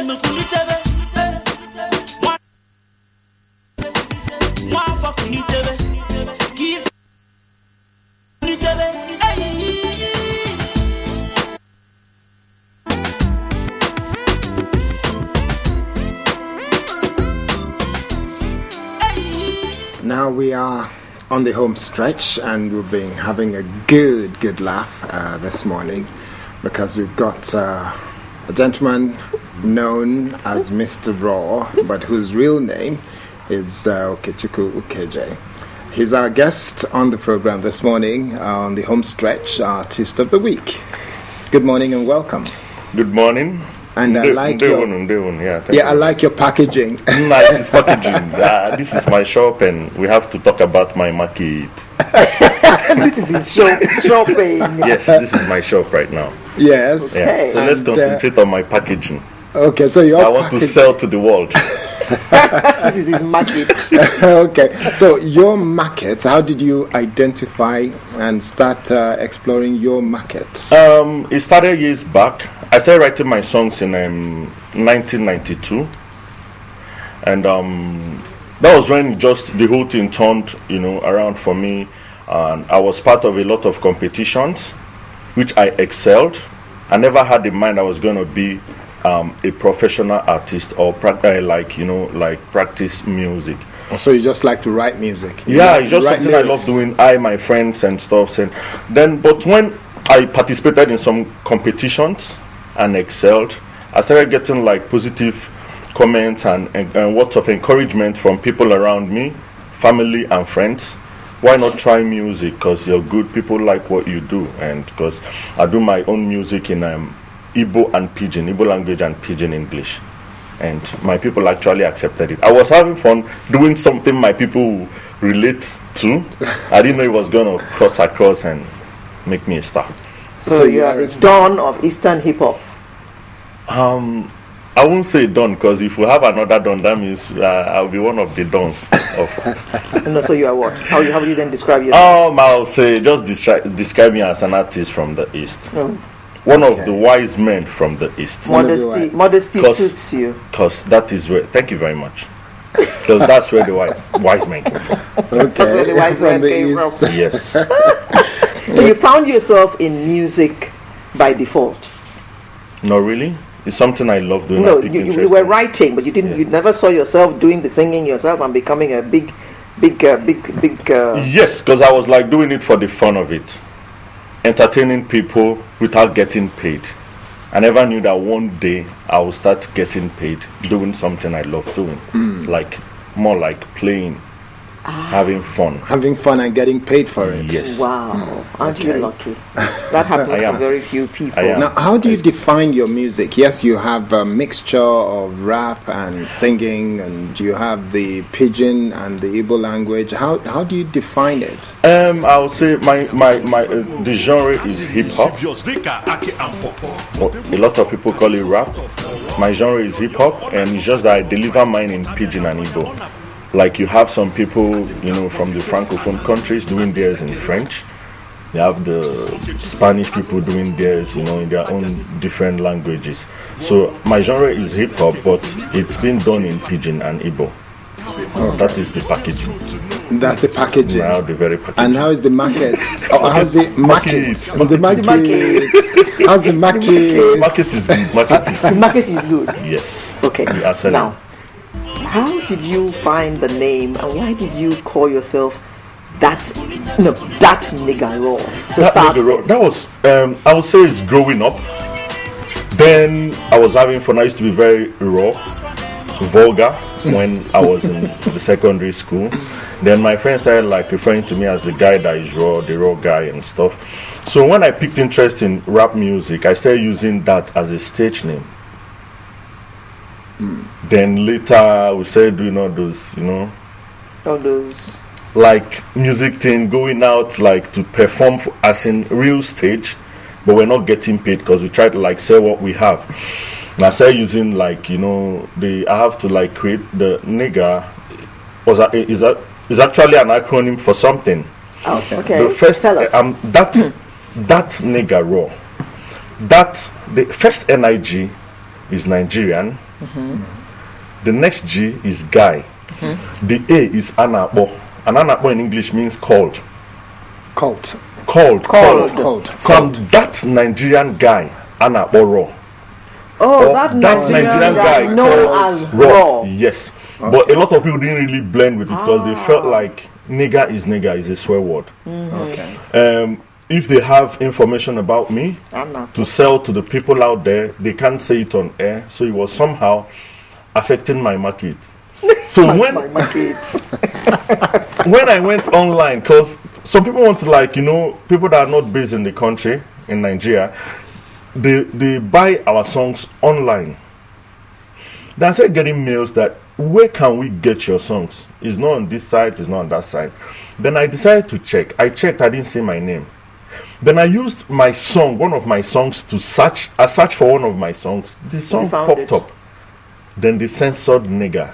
Now we are on the home stretch, and we've been having a good laugh this morning, because we've got a gentleman known as Mr. Raw, but whose real name is Okechukwu Ukeje. He's our guest on the program this morning on the home stretch, Artist of the Week. Good morning and welcome. Good morning. And I like your I like your packaging. Nice packaging. This is my shop, and we have to talk about my market. This is his shopping. Yes, this is my shop right now. Yes. Okay. Yeah. So let's concentrate on my packaging. Okay, so I want to sell to the world. This is his market. Okay, so your market, how did you identify and start exploring your market? It started years back. I started writing my songs in 1992, and that was when just the whole thing turned, around for me. And I was part of a lot of competitions, which I excelled. I never had in mind I was going to be a professional artist or practice music. So you just like to write music? Yeah, it's just something lyrics. I love doing. My friends and stuff. But when I participated in some competitions and excelled, I started getting positive comments and words of encouragement from people around me, family and friends. Why not try music? Because you're good, people like what you do, and because I do my own music in Igbo and Pidgin, Igbo language and Pidgin English, and my people actually accepted it. I was having fun doing something my people relate to. I didn't know it was going to cross across and make me a star. So you are a dawn of Eastern hip hop. I won't say dawn, because if we have another dawn, that means I'll be one of the dawns of. No, so you are what? How would you then describe yourself? I'll say just describe me as an artist from the East. One of the wise men from the East. Modesty suits you. Because that is where. Thank you very much. Because that's where the wise men came from. Okay. Where the wise men came from. Yes. So you found yourself in music by default? No, really. It's something I love doing. No, you were writing, but you didn't. Yeah. You never saw yourself doing the singing yourself and becoming a big. Yes, because I was doing it for the fun of it, entertaining people without getting paid. I never knew that one day I would start getting paid doing something I love doing, more like playing, having fun and getting paid for it. Yes. Wow, aren't you lucky? That happens to very few people. Now, how do you define your music? Yes, you have a mixture of rap and singing, and you have the Pidgin and the Igbo language. How do you define it? I would say the genre is hip hop. A lot of people call it rap. My genre is hip hop, and it's just that I deliver mine in Pidgin and Igbo. You have some people, from the Francophone countries doing theirs in French. You have the Spanish people doing theirs, in their own different languages. So my genre is hip hop, but it's been done in Pidgin and Igbo. That is the packaging. That's the packaging. Now the very packaging. And how is the market? How's the market? The market. How's the market? Market is good. The market is good. Yes. Okay. Now, how did you find the name, and why did you call yourself that nigga raw? That was, I would say, it's growing up. Then I was having fun. I used to be very raw, vulgar when I was in the secondary school. Then my friends started referring to me as the guy that is raw, the raw guy and stuff. So when I picked interest in rap music, I started using that as a stage name. Then later we started doing all those, all those music thing, going out to perform as in real stage, but we're not getting paid because we try to sell what we have. And I started using I have to create the nigga is actually an acronym for something. Okay. The first that nigga raw. The first NIG is Nigerian. The next G is guy. The A is anakpo. And anakpo in English means called. Cult. Called. So I'm Cult. that Nigerian guy, anakpo raw. Oh, Or that Nigerian guy known called as raw. Yes. But a lot of people didn't really blend with it because they felt like nigger is a swear word. Okay. If they have information about me to sell to the people out there, they can't say it on air. So it was somehow affecting my market. So when I went online, because some people want to people that are not based in the country, in Nigeria, they buy our songs online. Then I started getting mails that, where can we get your songs? It's not on this site, it's not on that site. Then I decided to check. I checked, I didn't see my name. Then I used my song, one of my songs, to search. I searched for one of my songs. The song popped up. Then they censored nigger.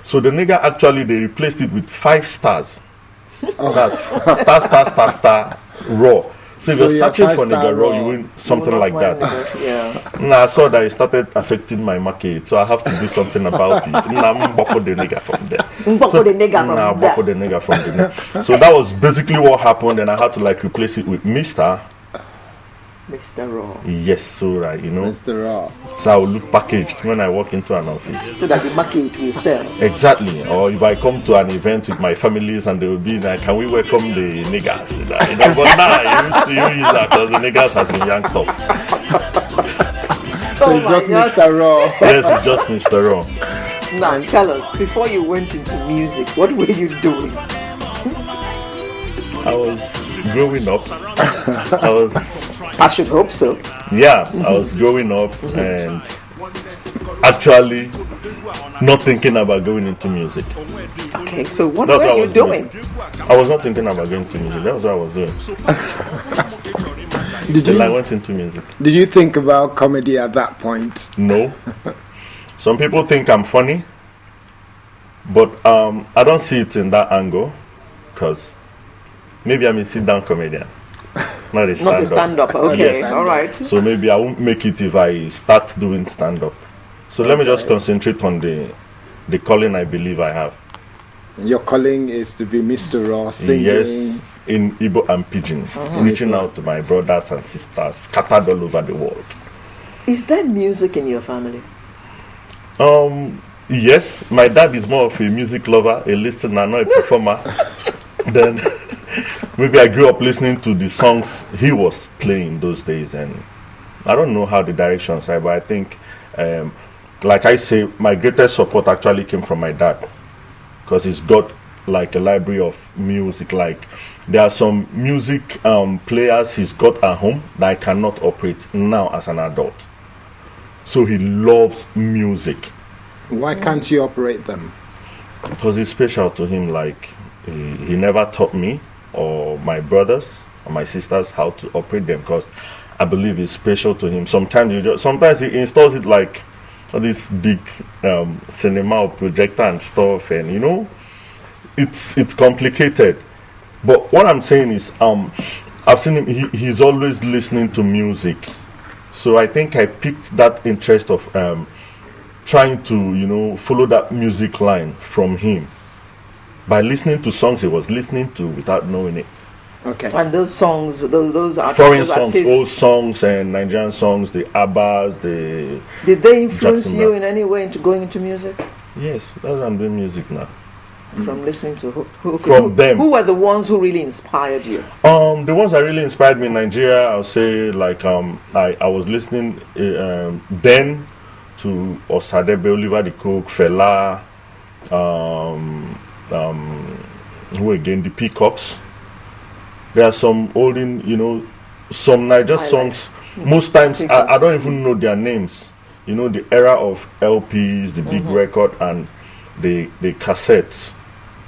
So the nigger actually, they replaced it with 5 stars. That's star, raw. So if you're searching for nigger raw, you win something like that. I saw that it started affecting my market, so I have to do something about it. Boko the nigger from there. So that was basically what happened, and I had to replace it with Mr. Raw. Yes, so Mr. Raw. So I will look packaged when I walk into an office. So that the market will sell. Exactly. Or if I come to an event with my families and they will be like, can we welcome the niggers? But now you use that because the niggers has been yanked off. So it's just Mr. Raw. Yes, it's just Mr. Raw. Now tell us, before you went into music, what were you doing? I was growing up. I should hope so. Yeah, I was growing up and actually not thinking about going into music. Okay, so what were you doing? I was not thinking about going into music. That was what I was doing. I went into music. Did you think about comedy at that point? No. Some people think I'm funny, but I don't see it in that angle because maybe I'm a sit-down comedian. Not a stand-up. Okay, Yes. all right. So maybe I won't make it if I start doing stand-up. So let me just concentrate on the calling I believe I have. Your calling is to be Mr. Raw, singing. Yes, in Igbo and Pidgin, reaching out to my brothers and sisters scattered all over the world. Is there music in your family? Yes, my dad is more of a music lover, a listener, not a performer. Then maybe I grew up listening to the songs he was playing those days, and I don't know how the directions are, but I think, like I say, my greatest support actually came from my dad, because he's got like a library of music. Like there are some music players he's got at home that I cannot operate now as an adult. So he loves music. Why can't you operate them? Because it's special to him. Like he never taught me or my brothers or my sisters how to operate them, because I believe it's special to him. Sometimes he installs it like this big cinema or projector and stuff, and it's complicated. But what I'm saying is I've seen him, he's always listening to music. So I think I picked that interest of trying to follow that music line from him by listening to songs he was listening to without knowing it. Okay. And those songs, those are foreign songs, old songs and Nigerian songs, the Abbas, the... Did they influence you in any way into going into music? Yes, that's why I'm doing music now. From listening to who were the ones who really inspired you? The ones that really inspired me in Nigeria, I'll say like I was listening then to Osadebe, Oliver the Cook, Fela, who again, the Peacocks. There are some olden, some Niger songs. Most times I don't even know their names. The era of LPs, the big record, and the cassettes.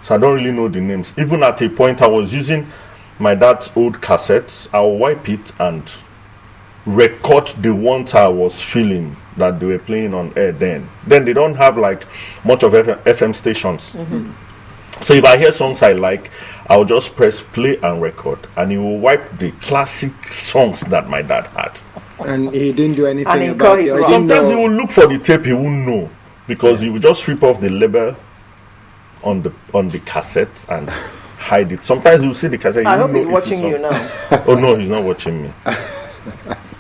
So I don't really know the names. Even at a point, I was using my dad's old cassettes. I'll wipe it and record the ones I was feeling that they were playing on air then. Then they don't have like much of FM stations. So if I hear songs I like, I'll just press play and record, and it will wipe the classic songs that my dad had. And he didn't do anything And he about called his it. or he mom. didn't Sometimes know. he will look for the tape, he won't know because he will just rip off the label on the cassette and hide it. Sometimes he will see the cassette. I he hope won't he's know it is watching you now. Oh no, he's not watching me.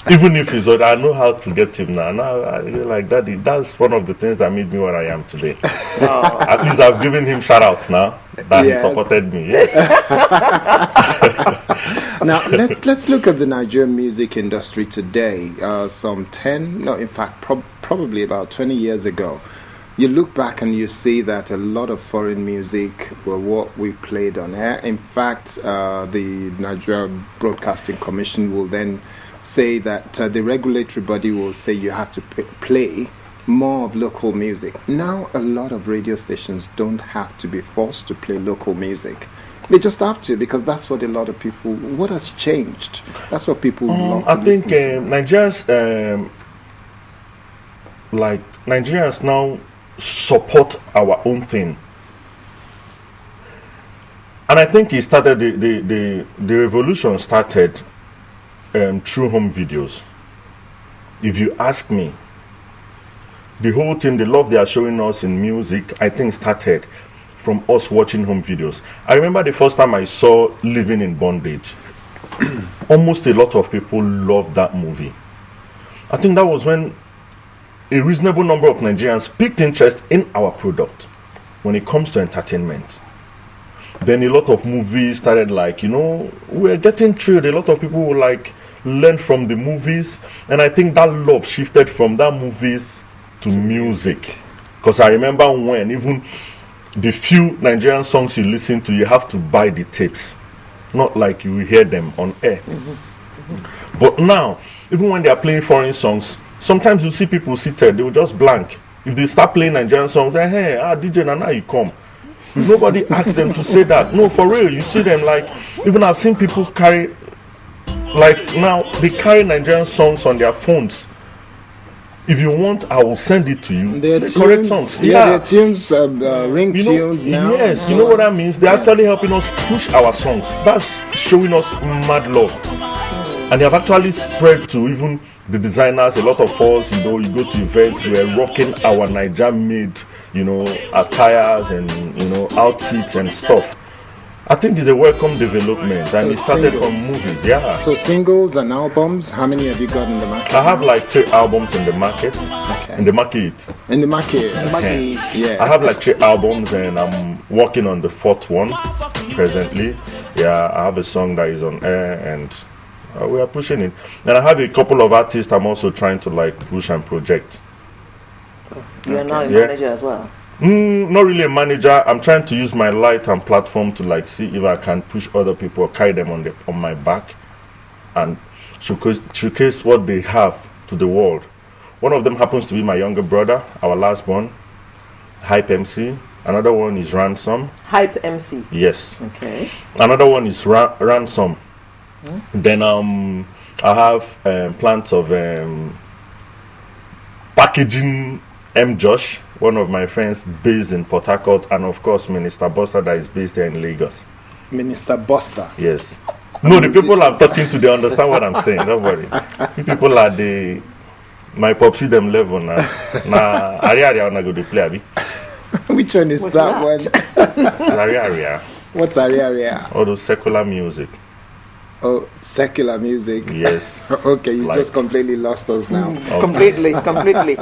Even if he's on, I know how to get him now. Now I feel like that. That's one of the things that made me what I am today. Oh. At least I've given him shout outs now that Yes. he supported me. Yes. Now let's look at the Nigerian music industry today. Probably about 20 years ago, you look back and you see that a lot of foreign music were what we played on air. In fact, the Nigeria Broadcasting Commission will then say that the regulatory body will say you have to play more of local music. Now a lot of radio stations don't have to be forced to play local music. They just have to, because that's what a lot of people, what has changed? That's what people love to I think listen to. Nigerians now support our own thing. And I think it started, the revolution started through home videos. If you ask me, the whole thing, the love they are showing us in music, I think started from us watching home videos. I remember the first time I saw Living in Bondage. Almost a lot of people loved that movie. I think that was when a reasonable number of Nigerians picked interest in our product when it comes to entertainment. Then a lot of movies started, we're getting thrilled. A lot of people will learn from the movies, and I think that love shifted from that movies to music. Because I remember when even the few Nigerian songs you listen to, you have to buy the tapes, not like you hear them on air. But now, even when they are playing foreign songs, sometimes you see people seated, they will just blank. If they start playing Nigerian songs, hey, DJ Nana, you come. Nobody asks them to say that. No, for real, you see them even I've seen people carry, now, they carry Nigerian songs on their phones. If you want, I will send it to you. The correct songs. Yeah, their tunes, ring tunes now. Yes, you know what that means? They're actually helping us push our songs. That's showing us mad love. And they have actually spread to even the designers. A lot of us, you go to events, we're rocking our Niger-made, attires and, outfits and stuff. I think it's a welcome development, and it started from movies, yeah. So singles and albums, how many have you got in the market? I have 3 albums in the market. Okay. In the market. In the market. Yeah. I have 3 albums, and I'm working on the 4th one presently. Yeah, I have a song that is on air, and we are pushing it. And I have a couple of artists I'm also trying to push and project. You are now a manager as well? Not really a manager. I'm trying to use my light and platform to see if I can push other people, carry them on my back, and showcase what they have to the world. One of them happens to be my younger brother, our last born, Hype MC. Another one is Ransom. Hype MC. Yes. Okay. Another one is Ransom. Then I have plans of packaging Josh, one of my friends based in Port Harcourt, and of course Minister Buster that is based here in Lagos. Minister Buster. Yes. No, the people I'm talking to, they understand what I'm saying. Don't worry. You people are my popsy them level now. Nah, Aria wanna go to play, abi? Which one is that one? Aria. What's Aria? All those secular music. Oh, secular music. Yes. Okay, you just completely lost us now. Okay. Completely.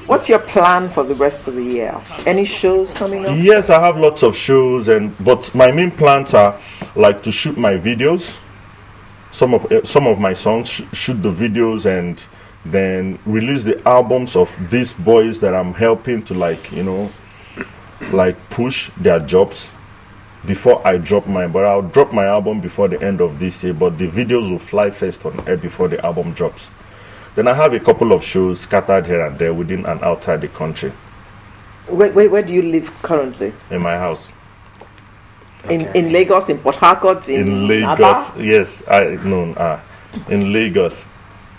What's your plan for the rest of the year? Any shows coming up? Yes, I have lots of shows, but my main plans are to shoot my videos, some of my songs, shoot the videos, and then release the albums of these boys that I'm helping to push their jobs. Before I drop but I'll drop my album before the end of this year, but the videos will fly first on air before the album drops. Then I have a couple of shows scattered here and there within and outside the country. Where do you live currently? In my house. In Lagos, in Port Harcourt, in Lagos. Aba? Yes, in Lagos.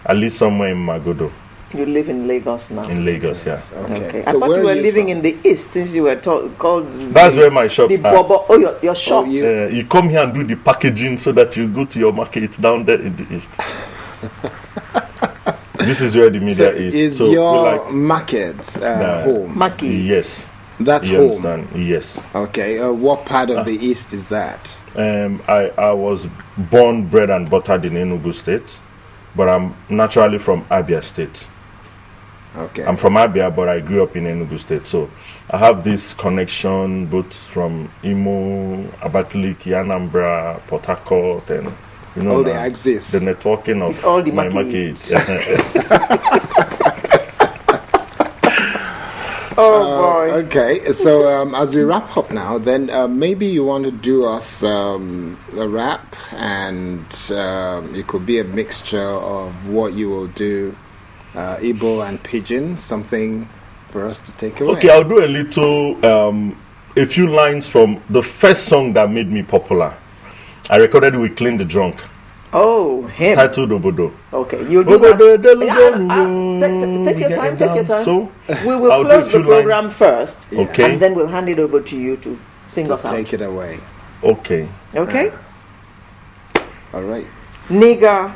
At least somewhere in Magodo. You live in Lagos now? In Lagos, yeah. Okay. So I thought you were living from? in the east since you were called... That's where my shops are. Oh, your shop. You come here and do the packaging so that you go to your market down there in the east. This is where the media is. Is so your market home? Market. Yes. That's You home. understand? Yes. Okay. What part of the east is that? I was born, bred, and buttered in Enugu State, but I'm naturally from Abia State. Okay. I'm from Abia, but I grew up in Enugu State, so I have this connection both from Imo, Abakaliki, Anambra, Port Harcourt, and all the axis. The networking of It's all the my markets. markets. Oh boy. Okay, so as we wrap up now, then maybe you want to do us a rap, and it could be a mixture of what you will do, Igbo and Pidgin, something for us to take away. Okay, I'll do a little, a few lines from the first song that made me popular. I recorded with Clean the Drunk, Oh, him. titled Obodo. Okay, you do that. Take your time. Take your time. So, We will I'll do close a few the program first, Okay. and then we'll hand it over to you to sing us out. Take it away. Okay. Okay, All right. nigger.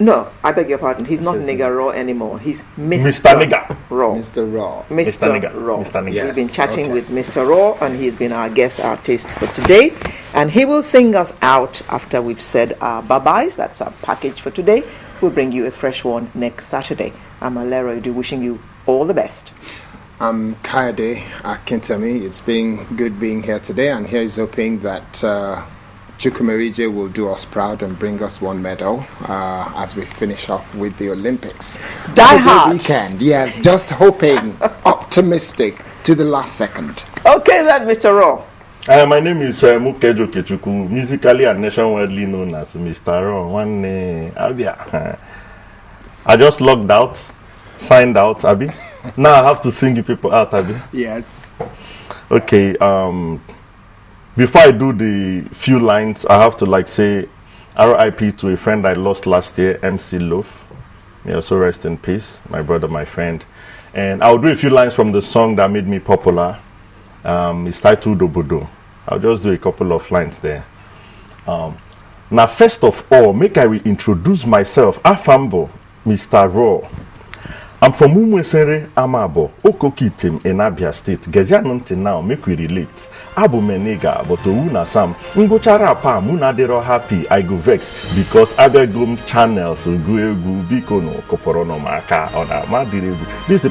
No, I beg your pardon. He's not Says nigger raw anymore. He's Mr. Nigger. Raw. Mr. Raw. Mr. Nigger. Raw. Mr. Nigger. We've been Yes, chatting okay. with Mr. Raw, and he's been our guest artist for today. And he will sing us out after we've said our bye-byes. That's our package for today. We'll bring you a fresh one next Saturday. I'm Alero Edu, wishing you all the best. I'm Kaede Akintami. It's been good being here today, and here's hoping that Chukwumerije will do us proud and bring us one medal as we finish off with the Olympics. Die Have a great hard. weekend. Yes, just hoping, optimistic to the last second. Okay then, Mr. Raw. My name is Mukejo Kechuku, musically and nationwidely known as Mr. Ron. One Abia. I just logged out, signed out, Abi. Now I have to sing you people out, Abi. Yes. Okay. Before I do the few lines, I have to say R.I.P. to a friend I lost last year, MC Loaf. May also rest in peace, my brother, my friend. And I'll do a few lines from the song that made me popular. It's titled Obodo. I'll just do a couple of lines there. Now, first of all, make I reintroduce myself. Afambo, Mr. Raw. I'm from Umwesere Amabo, Okokitim in Abia State. Gezianunti now, make we relate. Abu Menega, but Una Sam, Ngochara Pa, Munadero happy, I go vex, because Abia Gloom channels will go Bikono, Koporono Maka, on a Madirebu. This is the